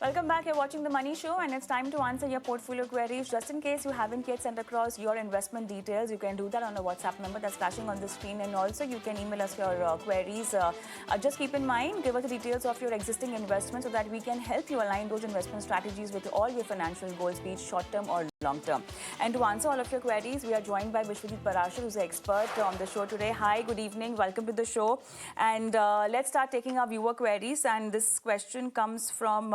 Welcome back. You're watching The Money Show, and it's time to answer your portfolio queries. Just in case you haven't yet sent across your investment details, you can do that on the WhatsApp number that's flashing on the screen, and also you can email us your queries. Just keep in mind, give us the details of your existing investment so that we can help you align those investment strategies with all your financial goals, be it short-term or long-term. And to answer all of your queries, we are joined by Vishwajeet Parashar, who's an expert on the show today. Hi, good evening. Welcome to the show. And let's start taking our viewer queries. And this question comes from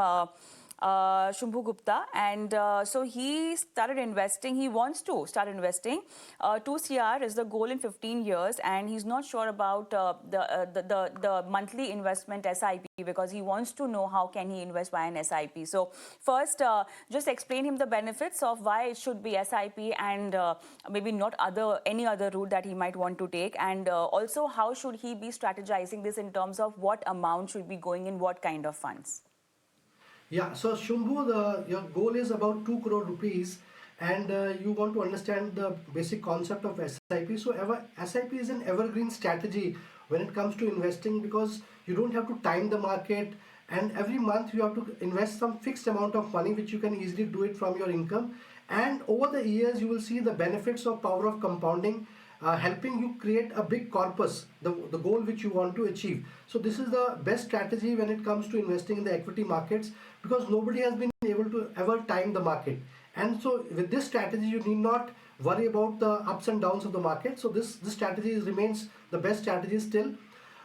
Shambhu Gupta, and so he started investing. He wants to start investing. 2 CR is the goal in 15 years, and he's not sure about the monthly investment SIP because he wants to know how can he invest via an SIP. So first, just explain him the benefits of why it should be SIP and maybe not any other route that he might want to take, and also how should he be strategizing this in terms of what amount should be going in what kind of funds. Yeah, so Shambhu, your goal is about 2 crore rupees, and you want to understand the basic concept of SIP. So SIP is an evergreen strategy when it comes to investing because you don't have to time the market, and every month you have to invest some fixed amount of money which you can easily do it from your income. And over the years you will see the benefits of power of compounding, helping you create a big corpus, the goal which you want to achieve. So this is the best strategy when it comes to investing in the equity markets because nobody has been able to ever time the market. And so with this strategy, you need not worry about the ups and downs of the market. So this strategy remains the best strategy still.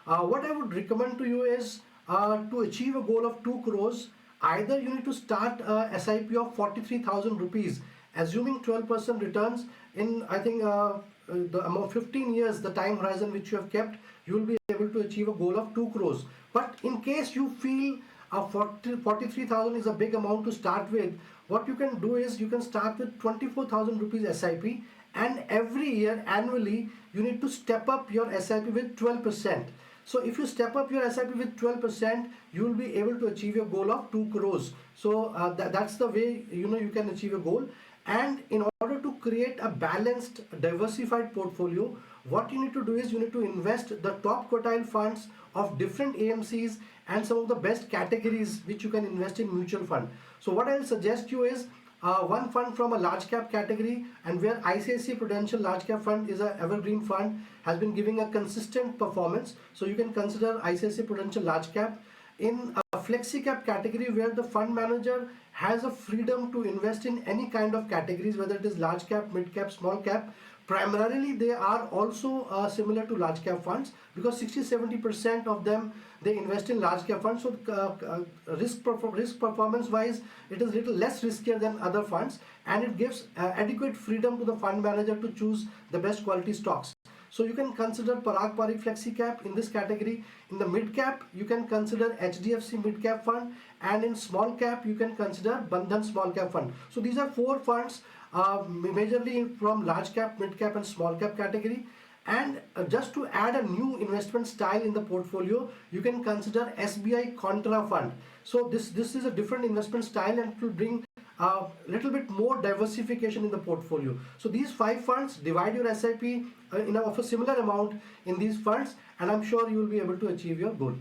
What I would recommend to you is to achieve a goal of 2 crores, either you need to start a SIP of 43,000 rupees, assuming 12% returns in, I think, the amount 15 years, the time horizon which you have kept, you will be able to achieve a goal of 2 crores. But in case you feel 43,000 is a big amount to start with, what you can do is you can start with 24,000 rupees SIP, and every year annually you need to step up your SIP with 12%. So if you step up your SIP with 12%, you will be able to achieve your goal of 2 crores. So that's the way you can achieve a goal. And in order to create a balanced, diversified portfolio, what you need to do is you need to invest the top quartile funds of different AMCs and some of the best categories which you can invest in mutual fund. So what I'll suggest you is one fund from a large cap category, and where ICICI Prudential Large Cap Fund is an evergreen fund, has been giving a consistent performance. So you can consider ICICI Prudential Large Cap. In a flexi cap category where the fund manager has a freedom to invest in any kind of categories, whether it is large cap, mid cap, small cap, primarily they are also similar to large cap funds because 60-70% of them they invest in large cap funds. So risk performance wise it is little less riskier than other funds, and it gives adequate freedom to the fund manager to choose the best quality stocks. So you can consider Parag Parikh Flexi Cap in this category. In the mid cap, you can consider HDFC Mid Cap Fund, and in small cap, you can consider Bandhan Small Cap Fund. So these are 4 funds, majorly from large cap, mid cap, and small cap category. And just to add a new investment style in the portfolio, you can consider SBI Contra Fund. So this is a different investment style, and it will bring a little bit more diversification in the portfolio. So these 5 funds, divide your SIP of a similar amount in these funds, and I'm sure you will be able to achieve your goal.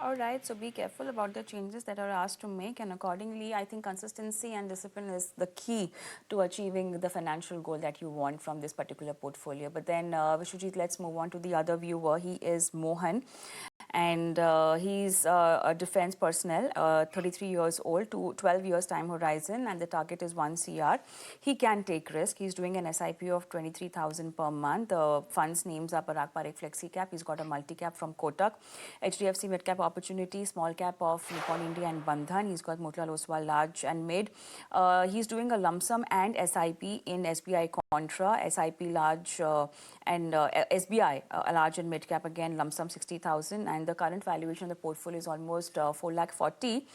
All right, so be careful about the changes that are asked to make, and accordingly, I think consistency and discipline is the key to achieving the financial goal that you want from this particular portfolio. But then, Vishwajeet, let's move on to the other viewer. He is Mohan, and he's a defense personnel, 33 years old, to 12 years time horizon, and the target is 1 CR. He can take risk. He's doing an SIP of 23,000 per month. The fund's names are Parag Parikh Flexi Cap. He's got a multi-cap from Kotak, HDFC Mid Cap Opportunity, small cap of Nippon India and Bandhan. He's got Motilal Oswal large and mid. He's doing a lump sum and SIP in SBI Contra, SIP large and SBI large and mid cap, again lump sum 60,000, and the current valuation of the portfolio is almost 4 lakh 40.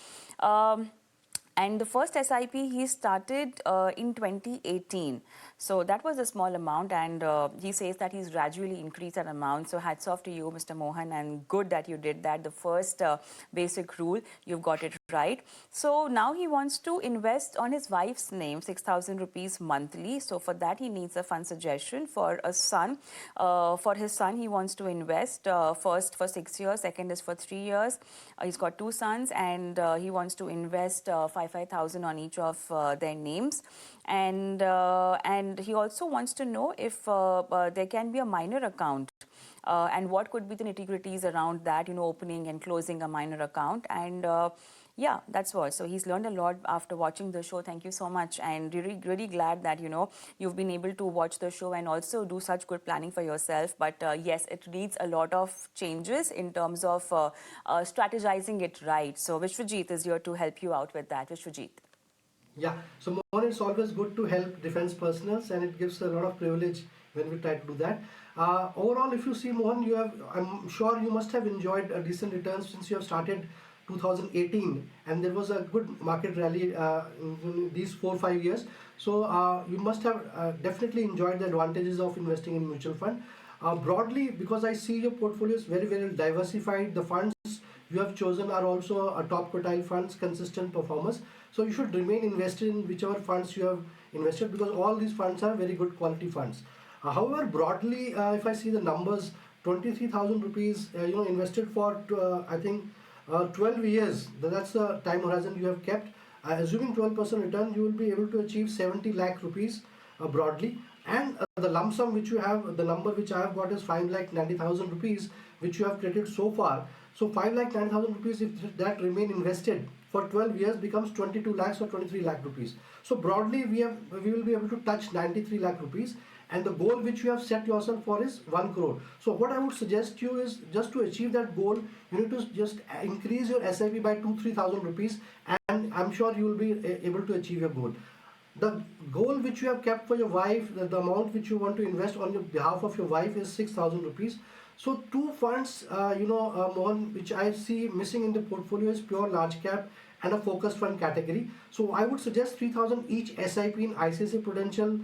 And the first SIP he started in 2018. So that was a small amount, and he says that he's gradually increased that amount. So hats off to you, Mr. Mohan, and good that you did that. The first basic rule, you've got it right. So now he wants to invest on his wife's name, 6,000 rupees monthly. So for that, he needs a fund suggestion for a son. For his son, he wants to invest first for 6 years, second is for 3 years. He's got two sons, and he wants to invest 5,000 on each of their names. And he also wants to know if there can be a minor account. And what could be the nitty-gritties around that, opening and closing a minor account. And yeah, that's what. So he's learned a lot after watching the show. Thank you so much. And really, really glad that, you've been able to watch the show and also do such good planning for yourself. But yes, it needs a lot of changes in terms of strategizing it right. So Vishwajeet is here to help you out with that. Vishwajeet. Yeah, so Mohan, it's always good to help defense personals, and it gives a lot of privilege when we try to do that. Overall, if you see, Mohan, I'm sure you must have enjoyed a decent returns since you have started 2018, and there was a good market rally in these 4 or 5 years. So you must have definitely enjoyed the advantages of investing in mutual fund. Broadly, because I see your portfolio is very, very diversified, the funds you have chosen are also a top quartile funds, consistent performers. So you should remain invested in whichever funds you have invested, because all these funds are very good quality funds. However, broadly, if I see the numbers, 23,000 rupees, invested for I think 12 years. That's the time horizon you have kept. Assuming 12% return, you will be able to achieve 70 lakh rupees broadly. And the lump sum which you have, the number which I have got is 5,90,000 rupees, which you have created so far. So 5,90,000 rupees, if that remain invested for 12 years, becomes 22 lakhs or 23 lakh rupees. So broadly, we will be able to touch 93 lakh rupees. And the goal which you have set yourself for is 1 crore. So what I would suggest you is, just to achieve that goal, you need to just increase your SIP by 2-3,000 rupees, and I'm sure you will be able to achieve your goal. The goal which you have kept for your wife, the amount which you want to invest on your behalf of your wife is 6,000 rupees. So two funds, Mohan, which I see missing in the portfolio is pure large cap and a focused fund category. So I would suggest 3,000 each SIP in ICICI Prudential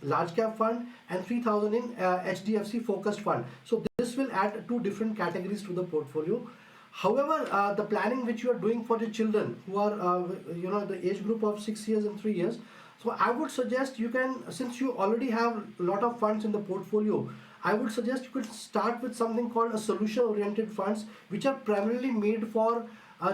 large cap fund and 3,000 in HDFC focused fund. So this will add two different categories to the portfolio. However, the planning which you are doing for the children who are the age group of 6 years and 3 years, so I would suggest you can, since you already have a lot of funds in the portfolio, I would suggest you could start with something called a solution oriented funds, which are primarily made for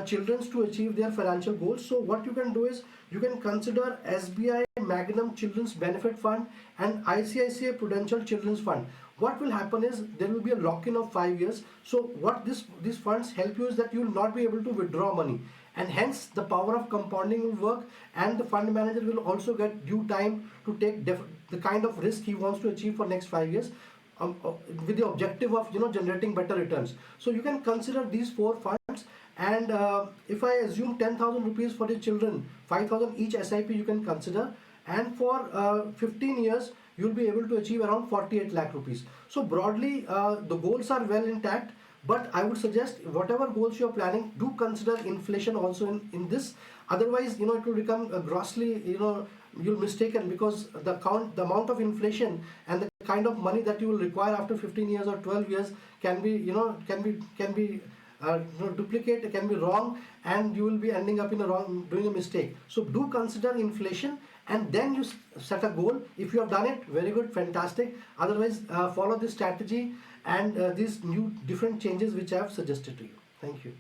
children to achieve their financial goals. So what you can do is, you can consider SBI Magnum Children's Benefit Fund and ICICI Prudential Children's Fund. What will happen is, there will be a lock-in of 5 years. So what these funds help you is that you will not be able to withdraw money, and hence the power of compounding will work, and the fund manager will also get due time to take the kind of risk he wants to achieve for next 5 years. With the objective of generating better returns. So you can consider these four funds, and if I assume 10,000 rupees for the children, 5,000 each SIP you can consider, and for 15 years you will be able to achieve around 48 lakh rupees. So broadly, the goals are well intact, but I would suggest whatever goals you are planning, do consider inflation also in this. Otherwise, it will become grossly, you'll mistaken, because the amount of inflation and the kind of money that you will require after 15 years or 12 years can be duplicate, can be wrong, and you will be ending up doing a mistake. So do consider inflation, and then you set a goal. If you have done it, very good, fantastic. Otherwise, follow this strategy and these new different changes which I have suggested to you. Thank you.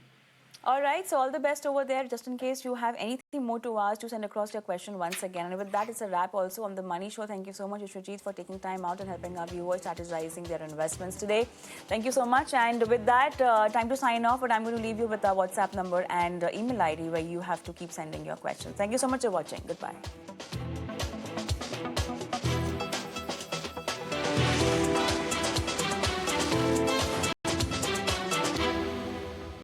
All right, so all the best over there. Just in case you have anything more to ask, to send across your question once again. And with that, it's a wrap also on the Money Show. Thank you so much, Vishwajeet, for taking time out and helping our viewers strategizing their investments today. Thank you so much. And with that, time to sign off. But I'm going to leave you with our WhatsApp number and email ID, where you have to keep sending your questions. Thank you so much for watching. Goodbye.